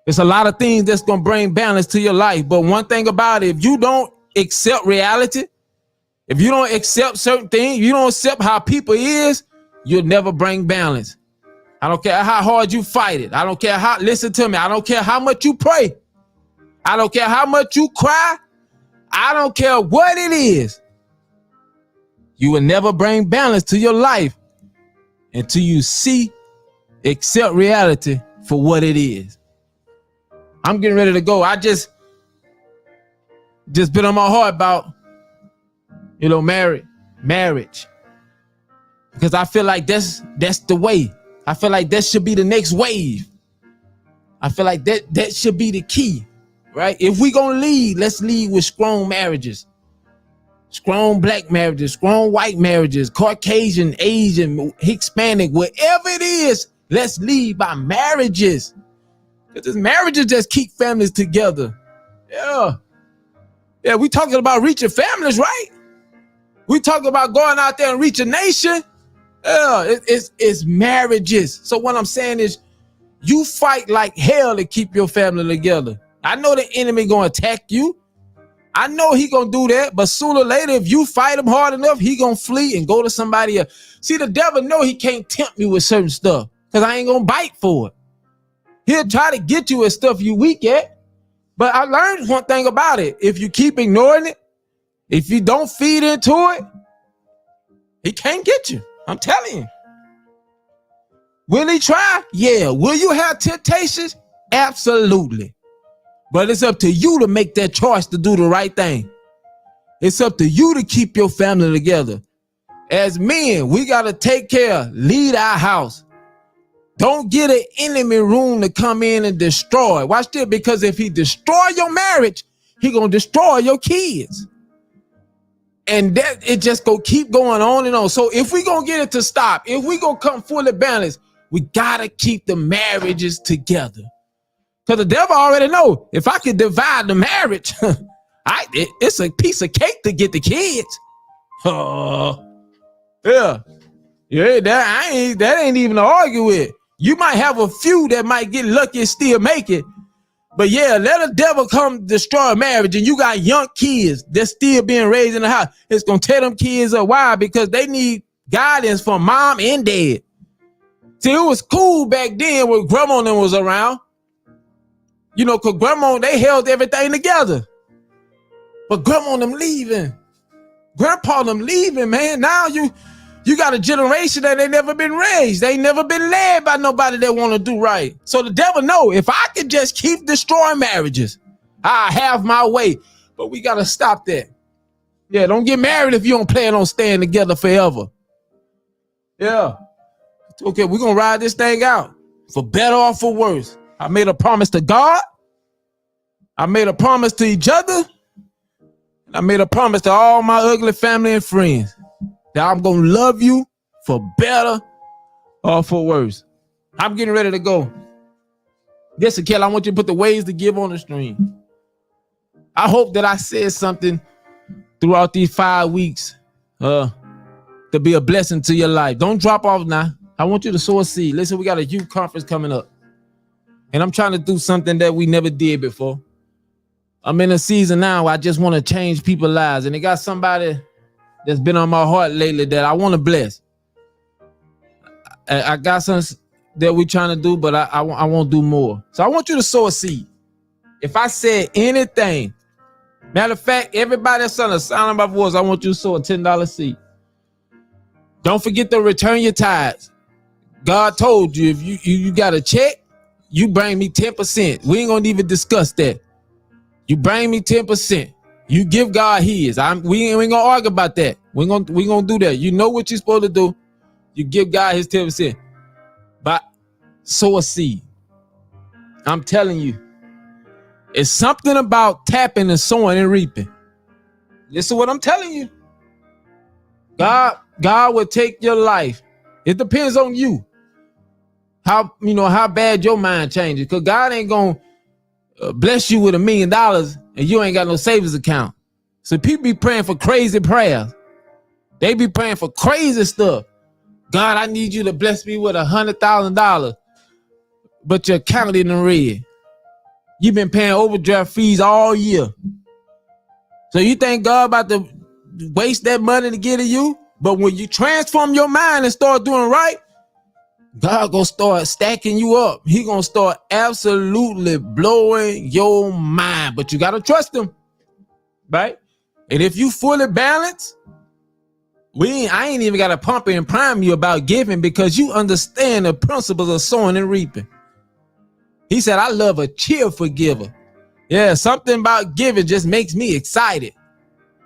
There's a lot of things that's going to bring balance to your life. But one thing about it, if you don't accept reality, if you don't accept certain things, you don't accept how people is, you'll never bring balance. I don't care how hard you fight it. I don't care how, listen to me. I don't care how much you pray. I don't care how much you cry. I don't care what it is. You will never bring balance to your life until you accept reality for what it is. I'm getting ready to go. I just been on my heart about, marriage. Because I feel like that's the way. I feel like that should be the next wave. I feel like that should be the key, right? If we gonna lead, let's lead with strong marriages. Strong black marriages, strong white marriages, Caucasian, Asian, Hispanic, whatever it is, let's lead by marriages. Because marriages just keep families together. Yeah. Yeah, we talking about reaching families, right? We talk about going out there and reach a nation. It's marriages. So what I'm saying is, you fight like hell to keep your family together. I know the enemy gonna attack you. I know he gonna do that, but sooner or later, if you fight him hard enough, he gonna flee and go to somebody else. See, the devil know he can't tempt me with certain stuff because I ain't gonna bite for it. He'll try to get you at stuff you weak at. But I learned one thing about it. If you keep ignoring it, if you don't feed into it, he can't get you. I'm telling you. Will he try? Yeah. Will you have temptations? Absolutely. But it's up to you to make that choice to do the right thing. It's up to you to keep your family together. As men, we got to take care, lead our house. Don't get an enemy room to come in and destroy. Watch this, because if he destroy your marriage, he going to destroy your kids. And that it just go keep going on and on. So if we going to get it to stop, if we going to come fully balanced, we got to keep the marriages together. Because the devil already know, if I could divide the marriage, it's a piece of cake to get the kids. Yeah, that ain't even to argue with. You might have a few that might get lucky and still make it. But yeah, let the devil come destroy a marriage and you got young kids that's still being raised in the house. It's going to tear them kids up. Why? Because they need guidance from mom and dad. See, it was cool back then when grandma and them was around. You know, because grandma, they held everything together. But grandma and them leaving. Grandpa and them leaving, man. Now you got a generation that ain't never been raised. They ain't never been led by nobody that want to do right. So the devil know, if I could just keep destroying marriages, I have my way. But we got to stop that. Yeah, don't get married if you don't plan on staying together forever. Yeah. Okay, we're going to ride this thing out for better or for worse. I made a promise to God. I made a promise to each other. I made a promise to all my ugly family and friends that I'm going to love you for better or for worse. I'm getting ready to go. Listen, Kelly, I want you to put the ways to give on the stream. I hope that I said something throughout these 5 weeks to be a blessing to your life. Don't drop off now. I want you to sow a seed. Listen, we got a youth conference coming up. And I'm trying to do something that we never did before. I'm in a season now where I just want to change people's lives. And it got somebody that's been on my heart lately that I want to bless. I got something that we're trying to do, but I want to do more. So I want you to sow a seed. If I said anything, matter of fact, everybody that's on the sound of my voice, I want you to sow a $10 seed. Don't forget to return your tithes. God told you, if you got a check, you bring me 10%. We ain't gonna even discuss that. You bring me 10%. You give God his. We ain't gonna argue about that. We gonna do that. You know what you're supposed to do. You give God his 10%. But sow a seed. I'm telling you, it's something about tapping and sowing and reaping. Listen to what I'm telling you. God will take your life. It depends on you. How bad your mind changes. Because God ain't gonna bless you with $1 million and you ain't got no savings account. So people be praying for crazy prayers. They be praying for crazy stuff. God, I need you to bless me with $100,000. But your account in the red. You've been paying overdraft fees all year. So you think God about to waste that money to get to you? But when you transform your mind and start doing right, God gonna start stacking you up. He gonna start absolutely blowing your mind. But you gotta trust him, right? And if you fully balanced, I ain't even gotta pump and prime you about giving because you understand the principles of sowing and reaping. He said, I love a cheerful giver. Yeah, something about giving just makes me excited.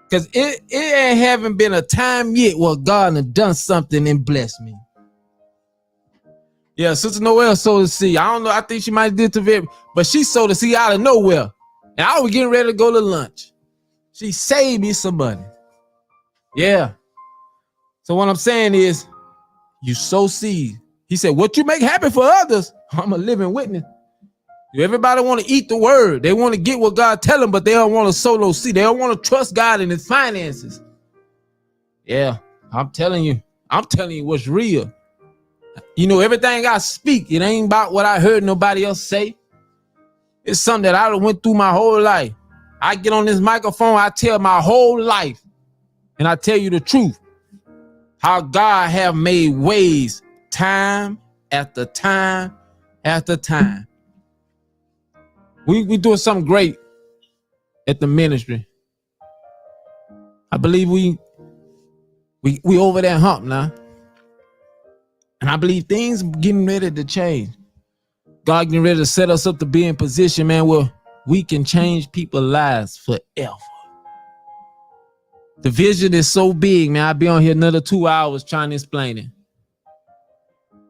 Because it haven't been a time yet where God has done something and blessed me. Yeah, Sister Noel sowed the seed. I don't know. I think she might have did to but she sowed the seed out of nowhere. And I was getting ready to go to lunch. She saved me some money. Yeah. So what I'm saying is, you sow seed. He said, what you make happen for others, I'm a living witness. Everybody want to eat the word. They want to get what God tell them, but they don't want to sow no seed. They don't want to trust God in his finances. Yeah, I'm telling you what's real. You know, everything I speak, it ain't about what I heard nobody else say. It's something that I went through my whole life. I get on this microphone, I tell my whole life, and I tell you the truth. How God have made ways time after time after time. We doing something great at the ministry. I believe we over that hump now. And I believe things getting ready to change. God getting ready to set us up to be in position, man, where we can change people's lives forever. The vision is so big, man. I'll be on here another 2 hours trying to explain it.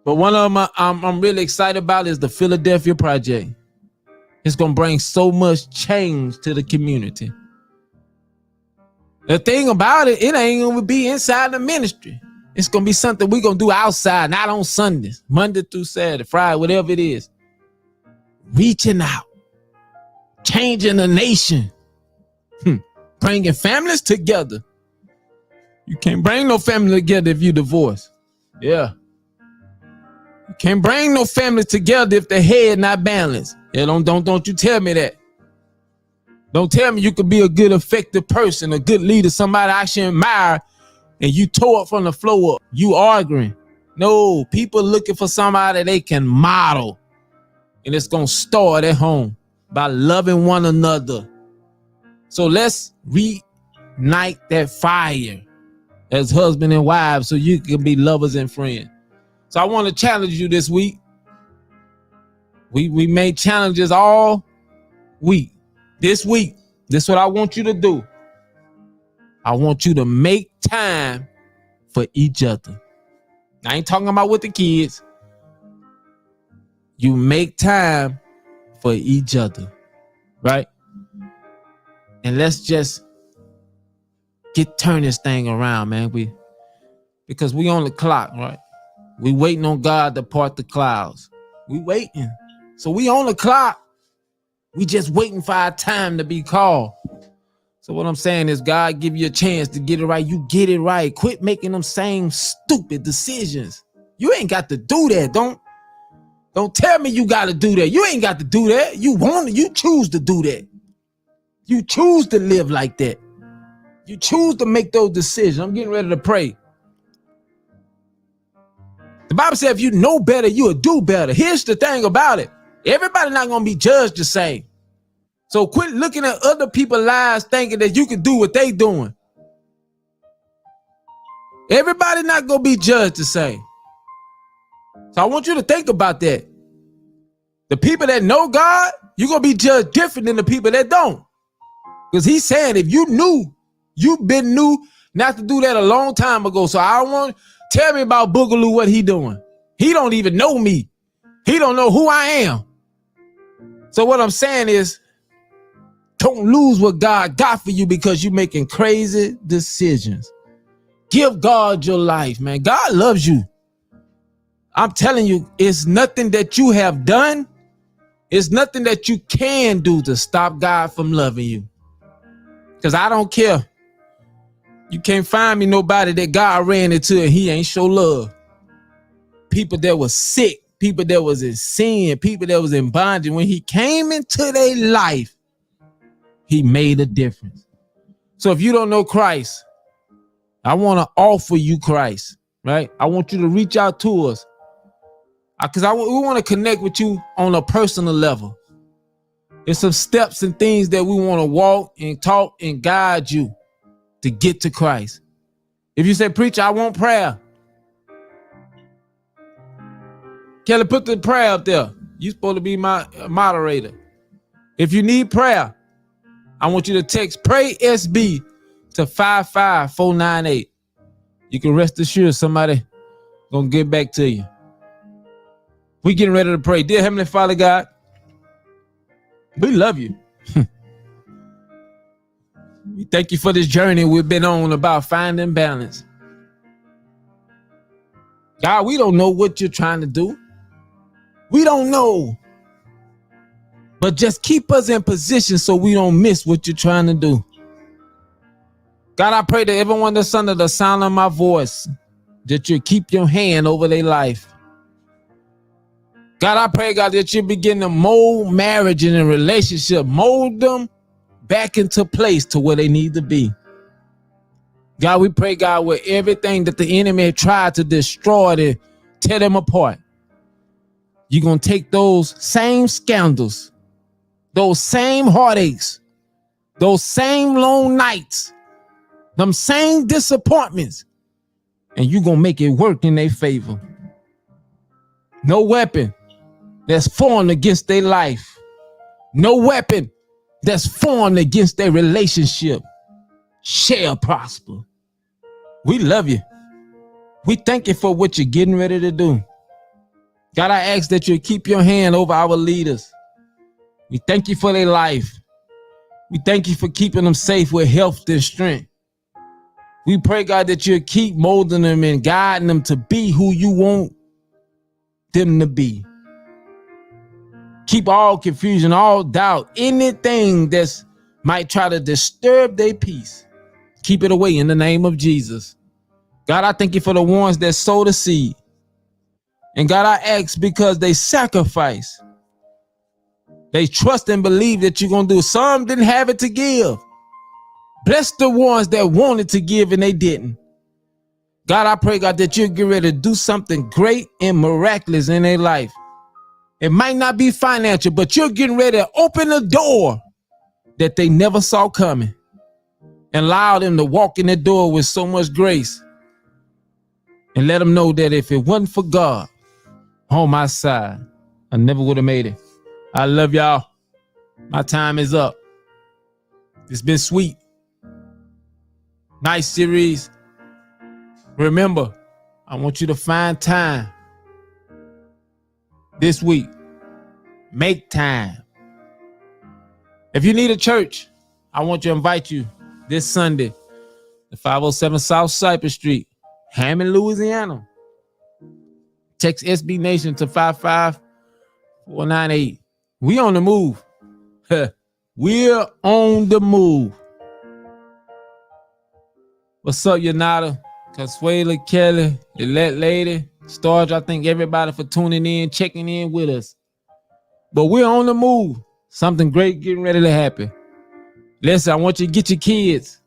But one of them I'm really excited about is the Philadelphia Project. It's going to bring so much change to the community. The thing about it, it ain't going to be inside the ministry. It's going to be something we're going to do outside, not on Sundays, Monday through Saturday, Friday, whatever it is. Reaching out, changing the nation, bringing families together. You can't bring no family together if you divorce. Yeah. You can't bring no families together if the head not balanced. Yeah, don't you tell me that. Don't tell me you could be a good, effective person, a good leader, somebody I should admire, and you tore up from the floor up. You arguing. No, people looking for somebody they can model. And it's going to start at home by loving one another. So let's reignite that fire as husband and wives so you can be lovers and friends. So I want to challenge you this week. We made challenges all week. This week, this is what I want you to do. I want you to make time for each other. I ain't talking about with the kids. You make time for each other, right? And let's just turn this thing around, man. Because we on the clock, right? We waiting on God to part the clouds. We waiting. So we on the clock. We just waiting for our time to be called. So what I'm saying is God give you a chance to get it right. You get it right. Quit making them same stupid decisions. You ain't got to do that. Don't tell me you got to do that. You ain't got to do that. You choose to do that. You choose to live like that. You choose to make those decisions. I'm getting ready to pray. The Bible says if you know better, you'll do better. Here's the thing about it. Everybody not going to be judged the same. So quit looking at other people's lives thinking that you can do what they doing. Everybody not going to be judged the same. So I want you to think about that. The people that know God, you're going to be judged different than the people that don't. Because he's saying if you knew, you've been knew not to do that a long time ago. So I don't want to tell me about Boogaloo, what he doing. He don't even know me. He don't know who I am. So what I'm saying is, don't lose what God got for you because you're making crazy decisions. Give God your life, man. God loves you. I'm telling you, it's nothing that you have done. It's nothing that you can do to stop God from loving you. Because I don't care. You can't find me nobody that God ran into and he ain't show love. People that was sick, people that was in sin, people that was in bondage. When he came into their life, he made a difference. So if you don't know Christ, I want to offer you Christ, right? I want you to reach out to us because we want to connect with you on a personal level. There's some steps and things that we want to walk and talk and guide you to get to Christ. If you say, preacher, I want prayer. Kelly, put the prayer up there. You're supposed to be my moderator. If you need prayer, I want you to text Pray SB to 55498. You can rest assured somebody gonna get back to you. We getting ready to pray. Dear Heavenly Father God, we love you. We thank you for this journey we've been on about finding balance. God, we don't know what you're trying to do. We don't know. But just keep us in position so we don't miss what you're trying to do. God, I pray that everyone that's under the sound of my voice, that you keep your hand over their life. God, I pray, God, that you begin to mold marriage and a relationship, mold them back into place to where they need to be. God, we pray, God, with everything that the enemy tried to destroy, to tear them apart, you're going to take those same scandals, those same heartaches, those same long nights, them same disappointments, and you're going to make it work in their favor. No weapon that's formed against their life, no weapon that's formed against their relationship shall prosper. We love you. We thank you for what you're getting ready to do. God, I ask that you keep your hand over our leaders. We thank you for their life. We thank you for keeping them safe with health and strength. We pray, God, that you keep molding them and guiding them to be who you want them to be. Keep all confusion, all doubt, anything that's might try to disturb their peace. Keep it away in the name of Jesus. God, I thank you for the ones that sow the seed. And God, I ask because they sacrifice. They trust and believe that you're going to do. Some didn't have it to give. Bless the ones that wanted to give and they didn't. God, I pray, God, that you'll get ready to do something great and miraculous in their life. It might not be financial, but you're getting ready to open a door that they never saw coming and allow them to walk in the door with so much grace and let them know that if it wasn't for God on my side, I never would have made it. I love y'all. My time is up. It's been sweet. Nice series. Remember, I want you to find time this week. Make time. If you need a church, I want to invite you this Sunday to 507 South Cypress Street, Hammond, Louisiana. Text SB Nation to 55498. We on the move. We're on the move. What's up, Yanada? Consuela, Kelly, Elect Lady, Starge, I thank everybody for tuning in, checking in with us. But we're on the move. Something great getting ready to happen. Listen, I want you to get your kids.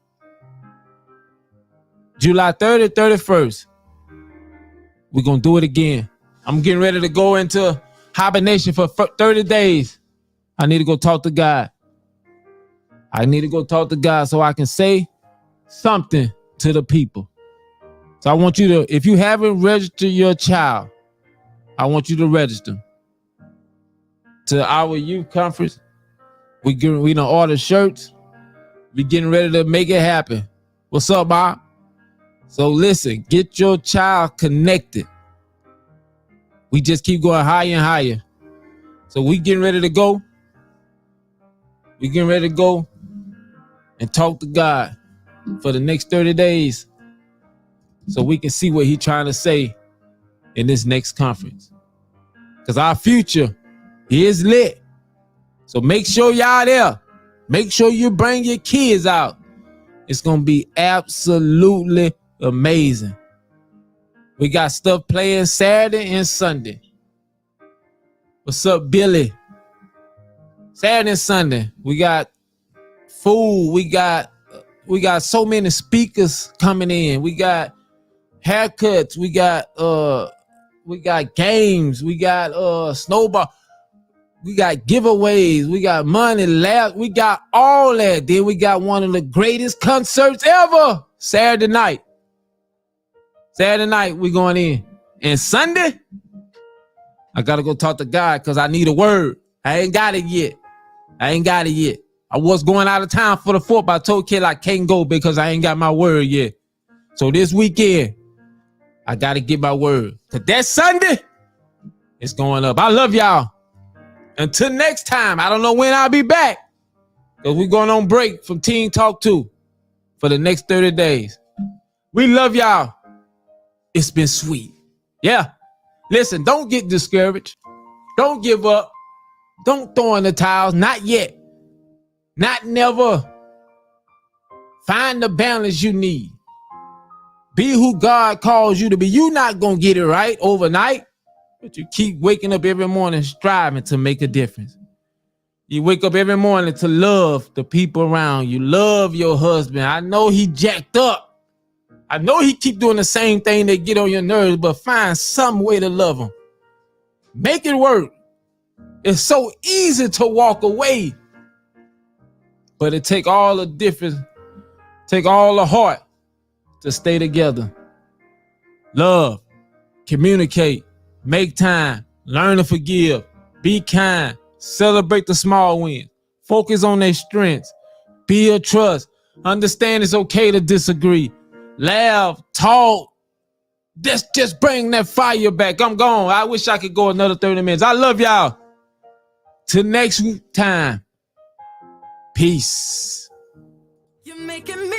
July 30th, 31st. We're going to do it again. I'm getting ready to go into hibernation for 30 days. I need to go talk to God. I need to go talk to God so I can say something to the people. So I want you to, if you haven't registered your child, I want you to register to our youth conference. We done order shirts. We getting ready to make it happen. What's up, Bob? So listen, get your child connected. We just keep going higher and higher. So we getting ready to go. We getting ready to go and talk to God for the next 30 days so we can see what he's trying to say in this next conference. Because our future is lit. So make sure y'all there. Make sure you bring your kids out. It's going to be absolutely amazing. We got stuff playing Saturday and Sunday. What's up, Billy? Saturday and Sunday. We got food. We got so many speakers coming in. We got haircuts. We got games. We got snowball. We got giveaways. We got money left. We got all that. Then we got one of the greatest concerts ever. Saturday night. Saturday night we going in. And Sunday, I gotta go talk to God because I need a word. I ain't got it yet. I was going out of town for the 4th, but I told Kelly I can't go because I ain't got my word yet. So this weekend, I gotta get my word. Cause that Sunday, it's going up. I love y'all. Until next time, I don't know when I'll be back. Because we're going on break from Teen Talk 2 for the next 30 days. We love y'all. It's been sweet. Yeah. Listen, don't get discouraged. Don't give up. Don't throw in the towels. Not yet. Not never. Find the balance you need. Be who God calls you to be. You're not going to get it right overnight, but you keep waking up every morning striving to make a difference. You wake up every morning to love the people around you. Love your husband. I know he jacked up. I know he keep doing the same thing that get on your nerves, but find some way to love him. Make it work. It's so easy to walk away, but it take all the difference, take all the heart to stay together. Love, communicate, make time, learn to forgive, be kind, celebrate the small wins, focus on their strengths, build trust, understand it's okay to disagree, laugh, talk. Just bring that fire back. I'm gone. I wish I could go another 30 minutes. I love y'all. Till next time. Peace. You're making me